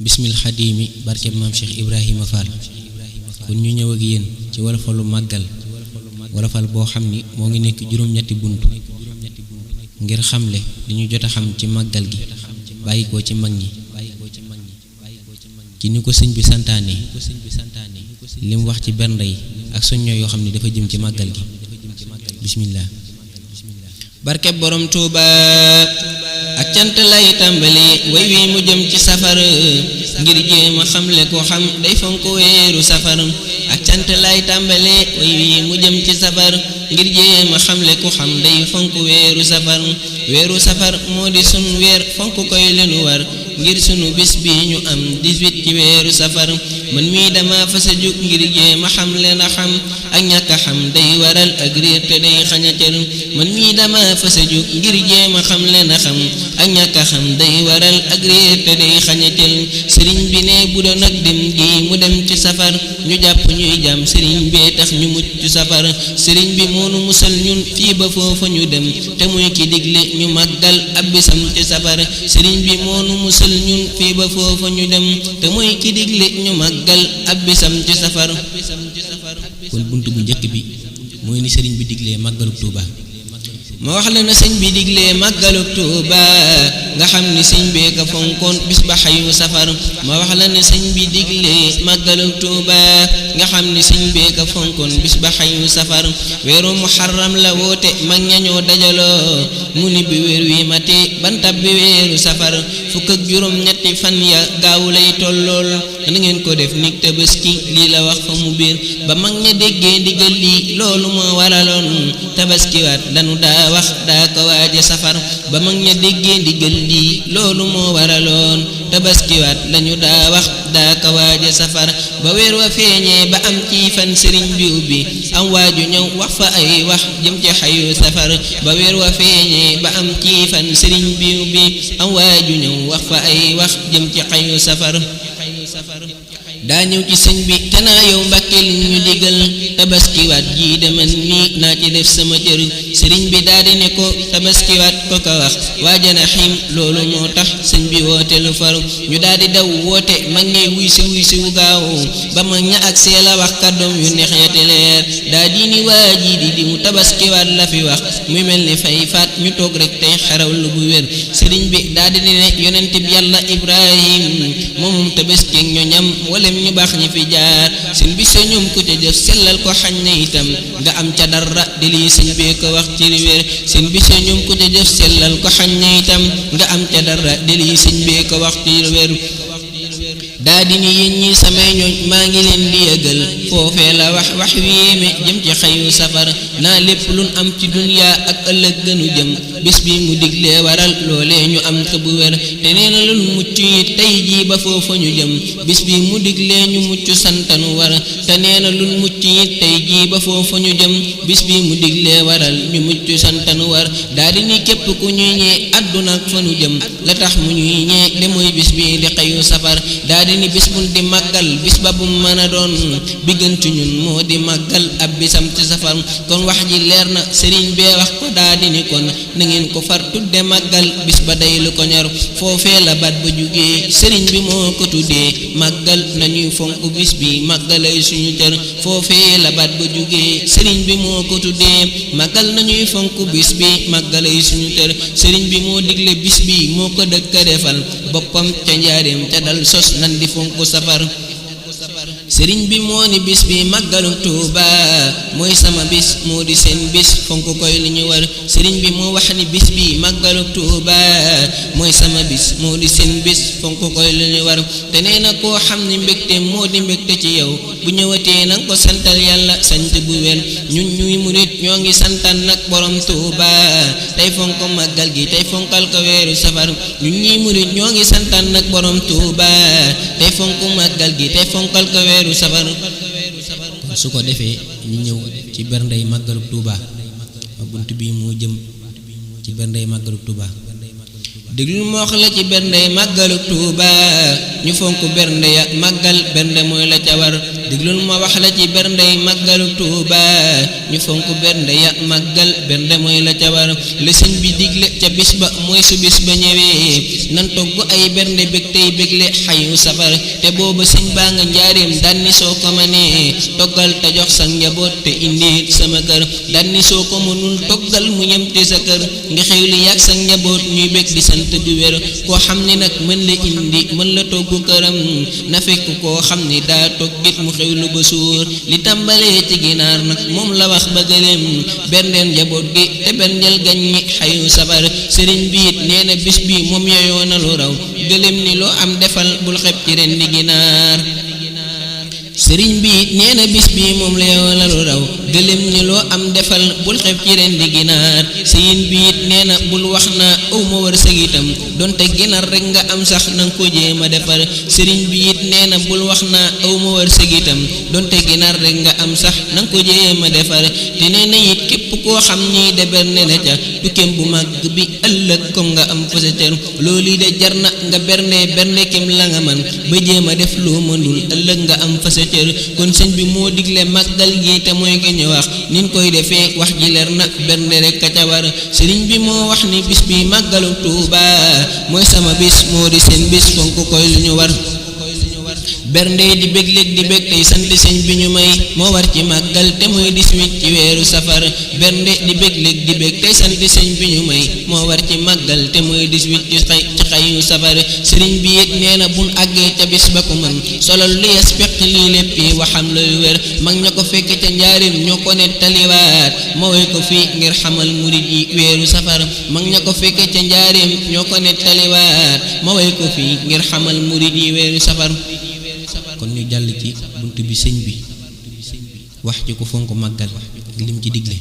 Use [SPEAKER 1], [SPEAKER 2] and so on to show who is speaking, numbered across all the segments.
[SPEAKER 1] bismil xadiimi barkeb maam Cheikh Ibrahima Fall kon ñu ñëw ak yéen ci wolofalu màggal wolofal boo xam ni moo ngi nekk juróom-ñetti bunt ngir xamle li ñu jot a xam ci màggal gi bàyyi ko ci mag ñi ci ni ko sëñ bi santaane li mu wax ci bernde yi ak soññoo yoo xam ne dafa jëm ci màggal gi bismillah barkeb borom Tuuba ak cant lay tàmbali way wi mu jëm ci safar ngir jéem a xamle ko xam day fonk weeru safar ak cant lay tàmbali way wi mu jëm ci safar ngir jéem a xamle ko xam day fonk weeru safar moo di sun weer fonk koy lenu war ngir sunu bis bi ñu am 18 ci weeru safar man mii dama fas a jóg ngir jéem a xam leen a xam ak ñàkk a xam day waral ak réer te day xañ a cër man mii dama fas a jóg ngir jéem a xam leen a xam ak ñàkk a xam day waral ak réer te day xañ a cër sëriñ bi ne bu doon ak dem gi mu dem ci safar ñu jàpp ñuy jàmm sëriñ bee tax ñu mucc ci safar sëriñ bi moonu musal ñun fii ba foofa ñu dem te muy ki digle ñu màggal ab bisam ci safar sëriñ bi moonu musal ñun fii ba foofa ñu dem te muy ki digle ñu màggal ab bisam ci safar kon bunt bu njëkk bi mooy ni sëriñ bi diglee màggaluk Tuuba ma wax la na sëñ bi diglee màggaluk Tuuba nga xam ni sëñ bee ka fonkoon bis ba xayu safar ma wax la ne sëñ bi diglee màggaluk Tuuba nga xam ni sëñ bee ka fonkoon bis ba xayu safar weeru muharram la woote mag ña ñoo dajaloo mu ni bi weer wi mate bantab bi weeru safar fukk ak juróom ñetti fan ya gaawu lay tollool na ngeen ko def nig tabaski lii la wax fa mu biir ba mag ña déggee ndigal lii loolu moo waraloon tabaskiwaat danu daa wax daa ko waaje safar ba mag ña déggee ndigal lii loolu moo waraloon tabaskiwaat lañu daa wax daa ko waaje safar ba weer wa feeñee ba am ci fan sëriñ bi ubbi am waaju ñëw wax fa ay wax jëm ci xayu safar ba weer wa feeñee ba am ci fan sëriñ bi ubbi am waaju ñëw wax fa ay wax jëm ci xayu safar daa ñëw ci sëñ bi te naa yow Mbàkke li ñu digal tabaskiwaat jii deman nii naa ci def sama cër sëriñ bi daa di ne ko tabaskiwaat ko ko wax waajana xiim loolu moo tax sëñ bi woote lu far ñu daa di daw woote mag ñey wuy si wu gaaw ba mag ña ak see la wax kàddoom yu neex ya te leer daa di ni waa ji di mu tabaskiwaat la fi wax muy mel ni fay faat ñu toog rek tey xaraw lu bu wér sëriñ bi daa di ne yonent bi yàlla Ibrahim moomum tabaski ak ñoñam wala ñu baax ñi fi jaar seen bi sa ñoom ku ca jëf sellal ko xañ na itam nga am ca dara di lii sëñ bee ko wax ci wér seen bi sa ñoom ku ca jëf sellal ko xañ na itam nga am ca dara di lii sëñ bee ko wax ci wér daa di ni yéen ñi samay ñooñ maa ngi leen di yëgal foofee la wax wéeme jëm ci xayu safar naa lépp luñ am ci duniyaa ak ëllëg gënu jëm bis bi mu diglee waral loolee ñu am te bu wér te nee na luñ mucc it tey jii ba foofa ñu jëm bis bi mu diglee ñu mucc santanu war te nee na luñ mucc it tey jii ba foofa ñu jëm bis bi mu diglee waral ñu mucc santanu war daa di ni képp ku ñuy ñee àdduna ak fa nu jëm la tax mu ñuy ñee de mooy bis bi di xayu safar daa di ni bis bun di màggal bis ba bu mën a doon bi gën ci ñun moo di màggal ab bisam ci safar kon wax ji leer na sëriñ bee wax ko daa di ni kon na ngeen ko far tudde màggal bis ba day lu ko ñor foofee la baat ba jugee sëriñ bi moo ko tuddee màggal nañuy fonk bis bi màggalay suñu cër foofee la baat ba jugee sëriñ bi moo ko tuddee màggal nañuy fonk bis bi màggalay suñu cër sëriñ bi moo digle bis bi moo ko dëkk defal boppam ca njaareem ca dal sos nan di fonk safar sëriñ bi moo ni bis bi màggaluk Tuuba mooy sama bis moo di seen bis fonk koy li ñu war sëriñ bi moo wax ni bis bi màggaluk Tuuba mooy sama bis moo di seen bis fonk koy li ñu war te nee na koo xam ni mbégte moo di mbégte ci yow bu ñëwatee nanga ko santal yàlla sant bu wel ñun ñuy murit ñoo ngi santal nag borom Tuuba tey fonk màggal gi tey fonkal ko weeru safar ñun ñuy murit ñoo ngi santal nag borom Tuuba tey fonk màggal gi tey fonkal ko weeru safar su ko defee ñu ñëw ci berndey màggaluk Tuuba bunt bi moo jëm ci berndey màggaluk Tuuba déglu ma wax la ci berndey màggaluk Tuuba ñu fonk bernde ya màggal bernde mooy la ca war diglul ma wax la ci berndey màggalu Tuuba ñu fonk bernde ya màggal bernde mooy la ca war la sëñ bi digle ca bis ba mooy su bis ba ñëwee nan togg ay bernde bég tey bégle xayu safar te booba sëñ baa nga njaareem danni soo ko manee toggal te jox sa njaboot te indi sama kër danni soo ko mënul toggal mu ñem te sa kër nga xew li yàgg sa njaboot ñuy bég di sant du wér koo xam ni nag mën la indi mën la togg këram na fekk koo xam ni daa toggit mu xew lu ba suur li tàmbalee ci ginaar nag moom la wax ba gëléem berndeel njaboot gi te berndeel gañ ñi xayu safar sëriñ bi it nee na bis bi moom yeyoo na lu raw gëléem ni loo am defal bul xeb ci ren di ginaar sëriñ bi it nee na bis bi moom la yeyoo na lu raw gëléem ni loo am defal bul xeb ci ren di ginaar sëriñ bi it nee na bul wax naa aw ma war sëg itam donte ginaar rek nga am sax nanga ko jéem a defar sëriñ bi it nee na bul wax naa aw ma war sëg itam donte ginaar rek nga am sax nanga ko jéem a defar te nee na it képp koo xam ni de berne na ca tukkeem bu màgg bi ëllëg comme nga am fa sa cër loolu de jar na nga berne kem la nga man ba jéem a def loo mënul ëllëg nga am fa sa cër kon sëñ bi moo digle màggal gi te mooy ki ñu wax nin koy defee wax ji leer na bernde rek ka ca war sëriñ bi moo wax ni bis bi màggalu Tuuba mooy sama bis moo di seen bis fonk koy lu ñu war bernde di bég léeg di bég tey sant sëñ bi ñu may moo war ci màggal te mooy 18 ci weeru safar bernde di bég léeg di bég tey sant sëñ bi ñu may moo war ci màggal te mooy 18 ci xayu safar sëriñ bi it nee na buñ àggee ca bis ba ko mën solal li yes peq lii lépp yi waxam la lu wér mag ña ko fekk ca njaarim ñoo ko nettaliwaat ma woy ko fii ngir xamal murid yi weeru safar mag ña ko fekk ca njaarim ñoo ko nettaliwaat ma woy ko fii ngir xamal murid yi weeru safar kon ñu jàll ci bunt bi sëñ bi wax ci ku fonk màggal lim ci digle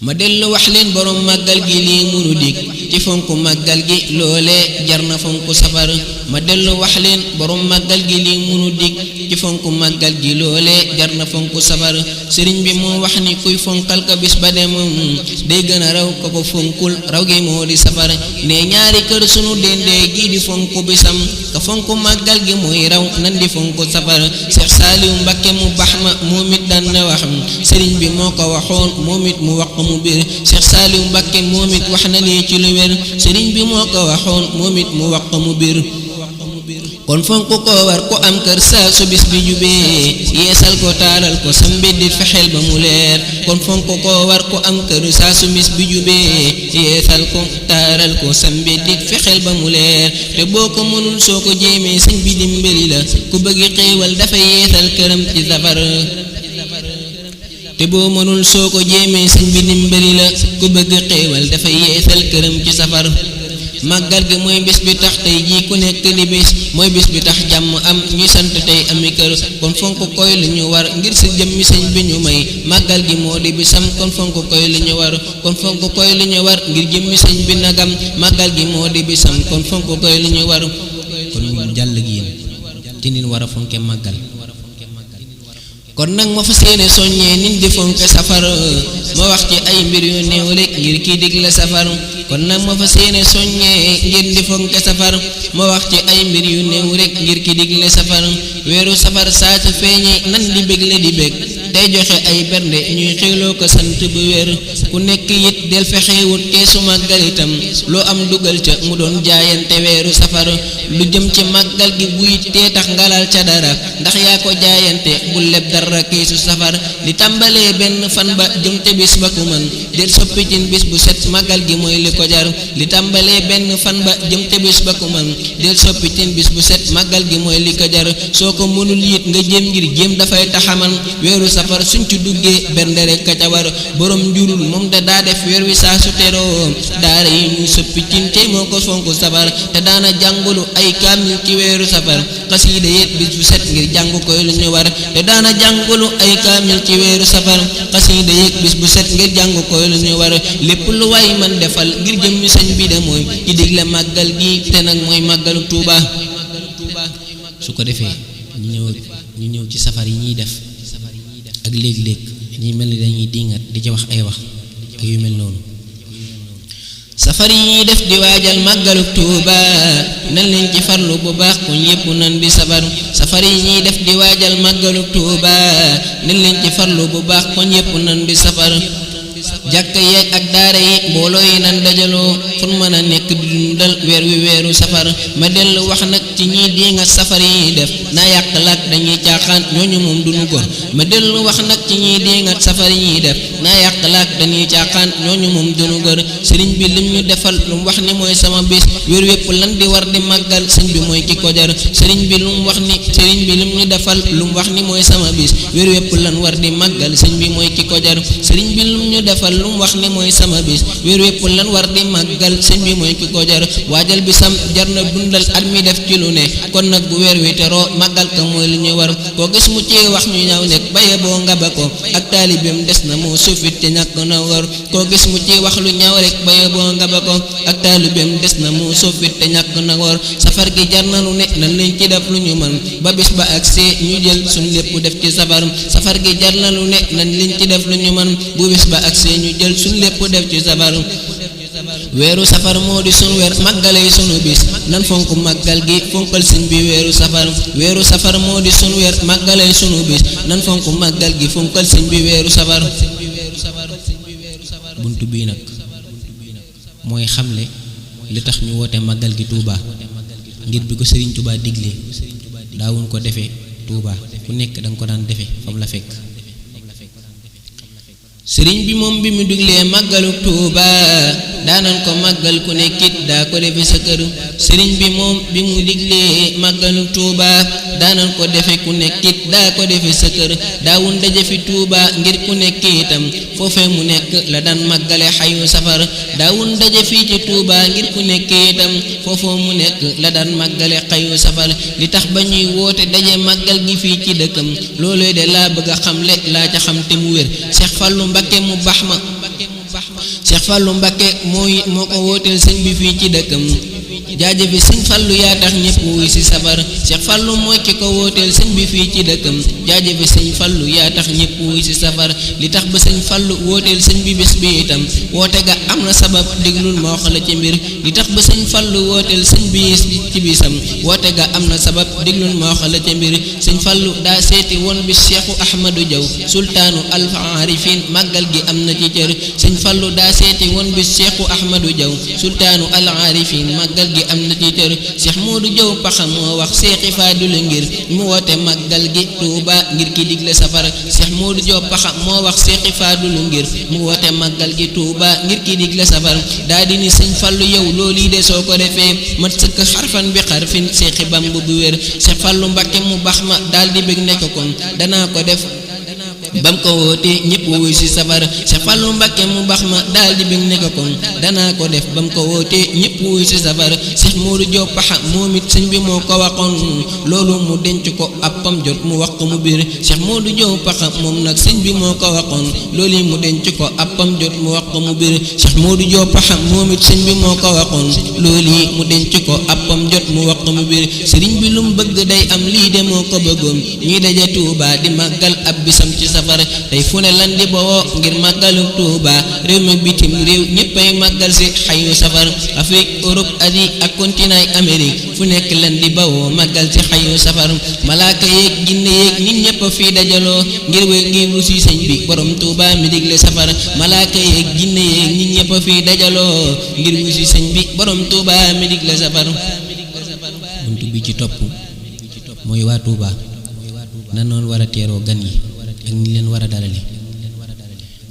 [SPEAKER 1] ma dellu wax leen borom màggal gi lii munu dig ci fonk màggal gi loolee jar na fonk safar ma dellu wax leen borom màggal gi lii munu dig ci fonk màggal gi loolee jar na fonk safar sëriñ bi moo wax ni kuy fonkal ka bis ba dem day gën a raw ko ko fonkul raw gi moo di safar ne ñaari kër sunu dendee gi di fonk bisam ka fonk màggal gi muy raw nan di fonk safar Seex Saaliw Mbakke mu bax ma moom it daan na wax sëriñ bi moo ko waxoon moom it mu wax mu bir Seex Saaliw Mbakke moom it wax na lii ci lu wér sëriñ bi moo ko waxoon moom it mu wax mu bir kon fonk ko war ko am kër saa su bis bi jubee yeesal ko taaral ko sa mbeddit fexeel ba mu leer kon fonk ko war ko am kër saa su bis bi jubee yeesal ko taaral ko sa mbeddit fexeel ba mu leer te boo ko mënul soo ko jéemee sëñ bi dimbali la ku bëgg xéewal dafay yeesal këram ci safar te boo mënul soo ko jéemee sëñ bi dimbali la ku bëgg xéewal dafay yeesal këram ci safar màggal gi mooy bis bi tax tey jii ku nekk di bis mooy bis bi tax jàmm am ñuy sant tey ami kër kon fonk koy lu ñu war ngir sa jëmmi sëñ bi ñu may màggal gi moo di bisam kon fonk koy lu ñu war kon fonk koy lu ñu war ngir jëmmi sëñ bi nagam màggal gi moo di bisam kon fonk koy lu ñu war kon ñu jàll gi yéen ci nin war a fonke màggal kon nag ma fas yéene soññee nit di fonke safar ma wax ci ay mbir yu néew rek ngir kii digle safar kon nag ma fas yéene soññee ngir di fonke safar ma wax ci ay mbir yu néew rek ngir kii digle safar weeru safar saa su feeñee nan di bégle di bég tey joxe ay bernde ñuy xéwloo ko sant bu wér ku nekk it del fexewut keesu màggal itam loo am dugal ca mu doon jaayante weeru safar lu jëm ci màggal gi buy tee tax ngalal ca dara ndax yaa ko jaayante bu leb dara keesu safar li tàmbalee benn fan ba jëm te bis ba ku mën del soppi cin bis bu set màggal gi mooy li ko jar li tàmbalee benn fan ba jëm te bis ba ku mën del soppi cin bis bu set màggal gi mooy li ko jar soo ko mënul it nga jéem ngir jéem dafay taxaman weeru safar suñ ci duggee bernde rek ka ca war borom njurul moom da daa def weer wi saa su teroo daara yi ñuy soppi cin tey moo ko fonk safar te daana jàngulu ay kaamil ci weeru safar xasiida yéet bis bu set ngir jàng koy lu ñu war te daana jàngulu ay kaamil ci weeru safar xasiida yéet bis bu set ngir jàng koy lu ñu war lépp lu waay man defal ngir jëmmi sëñ bi de mooy ci digle màggal gi te nag mooy màggalu Tuuba su ko defee ñu ñëw ci safar yi ñuy def ak léeg-léeg ñi mel ni dañuy dingat di ci wax ay wax ak yu mel noonu safar yi ñuy def di waajal màggalu Tuuba nan leen ci farlu bu baax kon yépp nan di sabar safar yi ñuy def di waajal màggalu Tuuba nan leen ci farlu bu baax kon yépp nan di safar jàkka yeeg ak daara yi mbooloo yi nan dajaloo fun mën a nekk di dundal weer wi weeru safar ma dellu wax nag ci ñii di nga safar yi def naa yàq laak dañuy caaxaan ñooñu moom duñu gor ma dellu wax nag ci ñii di nga safar yi def naa yàq laak dañuy caaxaan ñooñu moom duñu gor sëriñ bi lim ñu defal lu mu wax ni mooy sama bis weer wépp lan di war di màggal sëñ bi mooy ki ko jar sëriñ bi lu mu wax ni sëriñ bi lim ñu defal lu mu wax ni mooy sama bis weer wépp lan war di màggal sëñ bi mooy ki ko jar sëriñ bi lu ñu defal lu mu wax ni mooy sama bis weer wépp lan war di màggal sëñ bi mooy ki ko jar waajal bisam jar na dundal at mi def ci lu ne kon nag bu weer wi teroo màggal ka mooy lu ñu war koo gis mu ci wax ñu ñaaw nekk baye boo nga ba ko ak taalibeem des na moo sufit te ñàkk na war koo gis mu ci wax lu ñaaw rek baye boo nga ba ko ak taalibeem des na moo sufit te ñàkk na war safar gi jar na lu ne nan leen ci def lu ñu mën ba bis ba ak see ñu jël suñ lépp def ci safar gi jar na lu ne nan leen ci def lu ñu mën bu bis ba ak see ñu jël suñ lépp def ci safar weeru safar moo di sunu weer màggale sunu bis nan fonk màggal gi fonkal sëñ bi weeru safar moo di sunu weer màggale sunu bis nan fonk màggal gi fonkal sëñ bi weeru safar buntu bii nag mooy xamle li tax ñu woote màggal gi Touba ngir bi ko Serigne Touba diglee daawuñ ko defee Touba ku nekk danga ko daan defe fam la fekk sëriñ bi moom bi mu diglee màggalu Tuuba daanan ko màggal ku nekkit daa ko defe sa kër sëriñ bi moom bi mu diglee màggalu Tuuba daanan ko defe ku nekkit daa ko defe sa kër daawun daje fi Tuuba ngir ku nekk itam foofee mu nekk la daan màggale xayu safar daawun daje fii ci Tuuba ngir ku nekk itam foofoo mu nekk la daan màggale xayu safar li tax ba ñuy woote daje màggal gi fii ci dëkkam loolooy de laa bëgg a xamle laa ca xam te mu wér Cheikh Fallou Mbacké mu baax ma Cheikh Fallou Mbacké moo ko wooteel sëñ bi fii ci dëkkam jaajëfe sëñ Fallou yaa tax ñëpp wuy si safar Cheikh Fallou mooy ki ko wooteel sëñ bi fii ci dëkkam jaajëfe sëñ Fallou yaa tax ñëpp wuy si safar li tax ba sëñ Fallou wooteel sëñ bi bis bi itam woote ga am na sabab déglul ma wax la ci mbir li tax ba sëñ Fallou wooteel sëñ bi ci bisam woote ga am na sabab déglul ma wax la ci mbir sëñ Fallou daa seeti woon bi Cheikhu Ahmadou Diaw sultaanu al-arifin màggal gi am na ci cër sëñ Fallou daa seeti woon bi Cheikhu Ahmadou Diaw sultaanu al-arifin màggal gi am na ci cër Cheikh Modou Diaw Paxa moo wax Cheikh Fadul ngir mu woote màggal gi Touba ngir ki digle safar Cheikh Modou Diaw Paxa moo wax Cheikh Fadul ngir mu woote màggal gi Touba ngir ki digle safar daa di ni sëñ Fallou yow loolu de soo ko defee mat sëkk xarfan bi xarfin Cheikh Bamba bu wér Cheikh Fallou Mbacké mu baax ma daal di bëgg nekk kon danaa ko def bam ko wootee ñëpp wuy si safar Cheikh Fallou Mbacké mu baax ma daal di bëgg nekk kon danaa ko def bam ko wootee ñëpp wuy si safar Cheikh Modou Diaw Paxa moom it sëñ bi moo ko waxoon loolu mu denc ko appam jot mu wax ko mu biir Cheikh Modou Diaw Paxa moom nag sëñ bi moo ko waxoon loolu mu denc ko appam jot mu wax ko mu biir Cheikh Modou Diaw Paxa moom it sëñ bi moo ko waxoon loolu mu denc ko appam jot mu wax ko mu biir sëriñ bi lu mu bëgg day am lii de moo ko bëggoon ñuy daje Touba di màggal ab bisam ci safar tey fu ne lan di bawoo ngir màggalu Touba réew mi bitim réew ñëppay màggal si xayu safar Afrique Europe Asie ak continent Amérique fu nekk lan di bawoo màggal si xayu safar malaaka yeeg jinne yeeg nit ñëpp fii dajaloo ngir wéy ngir wusi sëñ bi borom Touba mi digle safar malaaka yeeg jinne yeeg nit ñëpp fii dajaloo ngir wusi sëñ bi borom Touba mi digle safar buntu bi ci topp mooy waa Touba nan noonu war a teeroo gan yi ak ñi leen war a dalale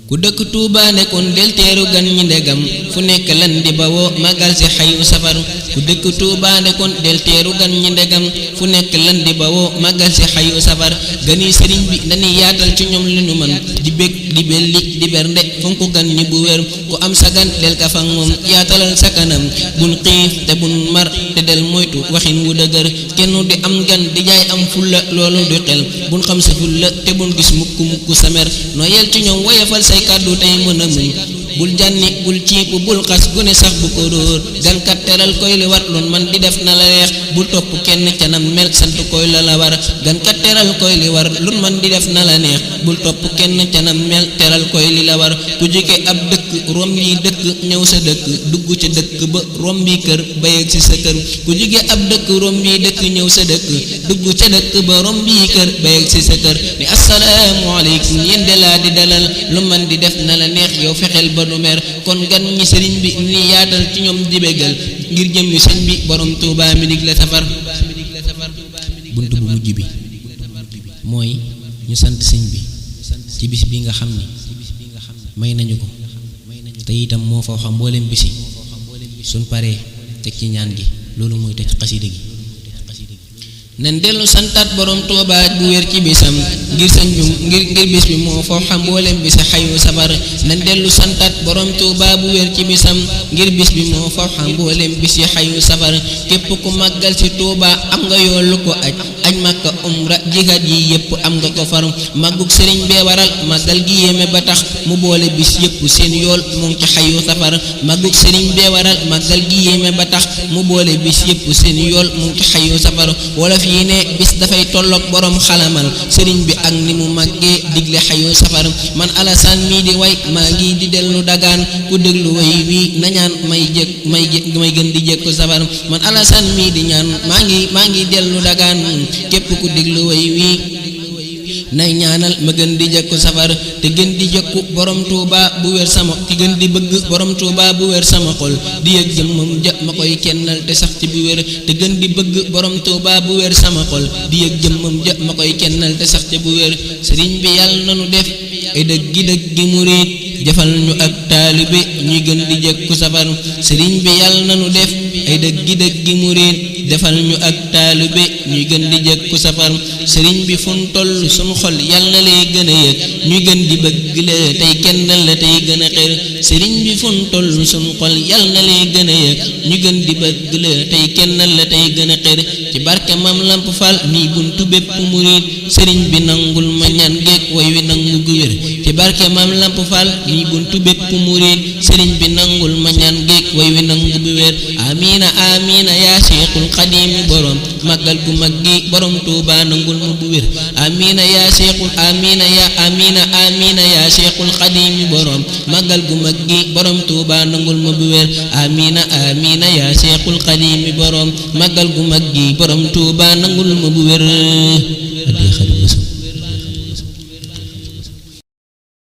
[SPEAKER 1] ku dëkk Touba nekkoon del teeru gan ñi ndegam fu nekk lan di bawoo màggal si xayu safar ku dëkk Touba nekkoon del teeru gan ñi ndegam fu nekk lan di bawoo màggal si xayu safar gani sëriñ bi dañuy yaatal ci ñoom li nu man di bég di belli di bernde fonk gan ñi bu wér ku am sa gan del ka fang moom yaatalal sa kanam bun xiif te bun mar te del moytu waxin wu dëgër kenn di am gan di jaay am fulla loolu du xel bun xam sa fulla te bun gis mukk mukk sa mer nooyel ci ñoom woyefal say kàddu tey mën a muñ bul jànni bul ciipu bul xas gune sax bu ko dóor gankat teral koy li war lun man di def na la neex bul topp kenn ca nam mel sant koy la war gankat teral koy li war lun man di def na la neex bul topp kenn ca nam mel teral koy li la war ku jóge ab dëkk romb yi dëkk ñëw sa dëkk dugg ca dëkk ba romb yi kër ba yegg si sa kër ku jóge ab dëkk romb yi dëkk ñëw sa dëkk dugg ca dëkk ba romb yi kër ba yegg si sa kër ni assalaamu aleykum yéen de laa di dalal lu man di def na la neex yow fexeel ba du mer kon gan ñi sëriñ bi ni yaatal ci ñoom di bégal ngir jëm yu sëñ bi borom Tuubaa mi dig la safar bunt bu mujj bi mooy ñu sant sëñ bi ci bis bi nga xam ni may nañu ko te itam moo fa xam mboolem bisi suñ paree teg ci ñaan gi loolu mooy teg xasida gi nen dellu santaat borom Tuubaa bu wér ci bisam ngir sañ ngir bis bi moo foo xam mboolem bi sa xayu safar nen dellu santaat borom Tuubaa bu wér ci bisam ngir bis bi moo foo xam mboolem bi si xayu safar képp ku màggal si Tuubaa am nga yoolu ko aj Makka umra jihaad yi yépp am nga ko far màggug sëriñ bee waral màggal gi yéeme ba tax mu boole bis yépp seen yool mu ngi ci xayu safar màggug sëriñ bee waral màggal gi yéeme ba tax mu boole bis yépp seen yool mu ngi ci xayu safar wolof yi ne bis dafay tolloog borom xalamal sëriñ bi ak ni mu màggee digle xayu safar man Alasaan mii di way maa ngi di dellu dagaan ku déglu way wi nañaan may gën di jekku safar man Alasaan mii di ñaan maa ngi dellu dagaan képp ku déglu way wi nay ñaanal ma gën di jekku safar te gën di jekku borom Tuubaa bu wér sama ki gën di bëgg borom Tuubaa bu wér sama xol di yëg jëmmam ja ma koy kennal te sax ci bu wér te gën di bëgg borom Tuubaa bu wér sama xol di yëg jëmmam ja ma koy kennal te sax ci bu wér sëriñ bi yàlla nanu def ay dëggi murit jëfal ñu ak taalibe ñuy gën di jekku safar sëriñ bi yàlla nanu def ay dëggi murit defal ñu ak taalibe ñuy gën di jekku safar sëriñ bi fun toll sunu xol yàlla na lay gën a yëg ñuy gën di bëgg la tey kennal la tey gën a xër sëriñ bi fun toll sunu xol yàlla na lay gën a yëg ñu gën di bëgg la tey kennal la tey gën a xër ci barke Maam Lamp Fall nii buntu bépp murit sëriñ bi nangul ma ñaan geek way wi nangu gu wér ci barke Maam Lamp Fall nii buntu bépp murit sëriñ bi nangul ma ñaan geek way wi nangu gu wér amiina amiina yaa Seexul Xadiimi borom màggal gu mag gi borom Tuubaa nangul ma bu wér amiina yaa Seexul amiina yaa Seexul Xadiimi borom màggal gu mag gi borom Tuubaa nangul ma bu wér amiina yaa Seexul Xadiimi borom màggal gu mag gi borom Tuubaa nangul ma bu wér